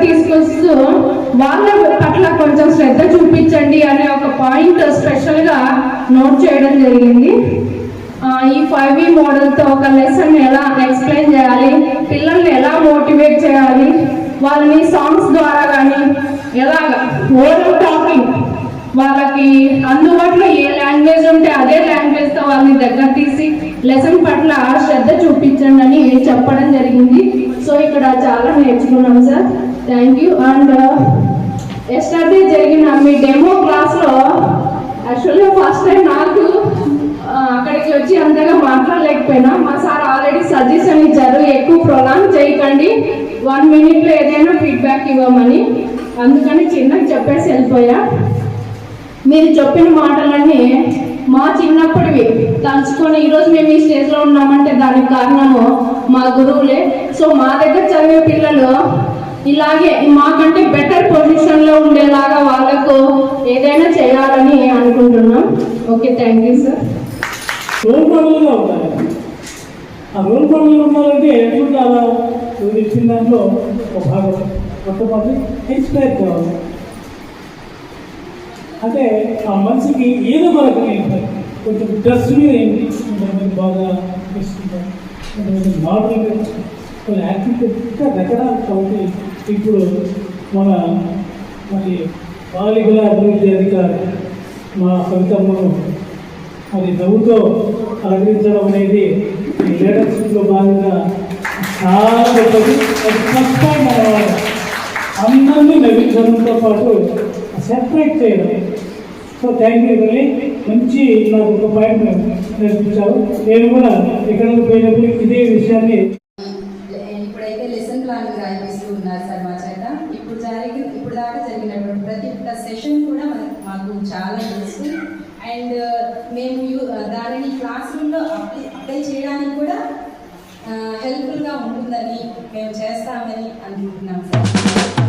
తీసుకొస్తూ వాళ్ళ పట్ల కొంచెం శ్రద్ధ చూపించండి అనే ఒక పాయింట్ స్పెషల్గా నోట్ చేయడం జరిగింది. ఈ 5E మోడల్తో ఒక లెసన్ ఎలా ఎక్స్ప్లెయిన్ చేయాలి, పిల్లల్ని ఎలా మోటివేట్ చేయాలి, వాళ్ళని సాంగ్స్ ద్వారా కానీ ఎలాగ ఓవర్ టాకింగ్, వాళ్ళకి అందుబాటులో ఏ లాంగ్వేజ్ ఉంటే అదే లాంగ్వేజ్తో వాళ్ళని దగ్గర తీసి లెసన్ పట్ల శ్రద్ధ చూపించండి అని చెప్పడం జరిగింది. సో ఇక్కడ చాలా నేర్చుకున్నాం sir, thank you. And yesterday జరిగిన మీ డెమో క్లాస్లో యాక్చువల్గా ఫస్ట్ టైం నాకు అక్కడికి వచ్చి అంతగా మాట్లాడలేకపోయినా మా సార్ ఆల్రెడీ సజెషన్ ఇచ్చారు, ఎక్కువ ప్రొలాంగ్ చేయకండి, 1 minute ఏదైనా ఫీడ్బ్యాక్ ఇవ్వమని. అందుకని చిన్నగా చెప్పేసి వెళ్ళిపోయా. మీరు చెప్పిన మాటలన్నీ మా చిన్నప్పటివి తలుచుకొని ఈరోజు మేము ఈ స్టేజ్లో ఉన్నామంటే దానికి కారణము మా గురువులే. సో మా దగ్గర చదివే పిల్లలు ఇలాగే మాకంటే బెటర్ పొజిషన్లో ఉండేలాగా వాళ్ళకు ఏదైనా చేయాలని అనుకుంటున్నాం. Okay, thank you sir. Role మోడల్గా ఉండాలి. ఆ రోల్ మోడల్ ఉండాలంటే ఎట్లుంటే అలా ఇచ్చిన దాంట్లో ఒక భాగం కొంతమంది ఇన్స్పైర్ కావాలి. అంటే ఆ మనిషికి ఏదో మనకు కొంచెం డ్రెస్ మీద ఏంటి కొంతమంది బాగా తీసుకుంటారు, కొంతమంది మోడల్గా, కొన్ని యాక్టివిటీ ఇంకా రకరకాల కాబట్టి ఇప్పుడు మరి బాలికల అభివృద్ధి అధికారి మా ఫలితమ్మను మరి నవ్వుతో అలంకరించడం అనేది ఈ లీడర్షిప్లో భాగంగా చాలా గొప్పది. అది ఫస్ట్ టైం అన్నమాట. అందరినీ నవ్వించడంతో పాటు సెపరేట్ చేయడం. సో థ్యాంక్ యూ వెళ్ళి మంచి నాకు ఒక పాయింట్ నేర్పించారు. నేను కూడా ఇక్కడ పోయినప్పుడు ఇదే విషయాన్ని ఇప్పుడైతే లెసన్ ప్లాన్ రాయిస్తూ ఉన్నారు సార్ మా చేత. ఇప్పుడు దాకా జరిగినటువంటి ప్రతి ఒక్క సెషన్ కూడా మాకు చాలా యూస్ఫుల్ అండ్ మేము దానిని క్లాస్ రూమ్లో అప్లై చేయడానికి కూడా హెల్ప్ఫుల్గా ఉంటుందని మేము చేస్తామని అనుకుంటున్నాం సార్.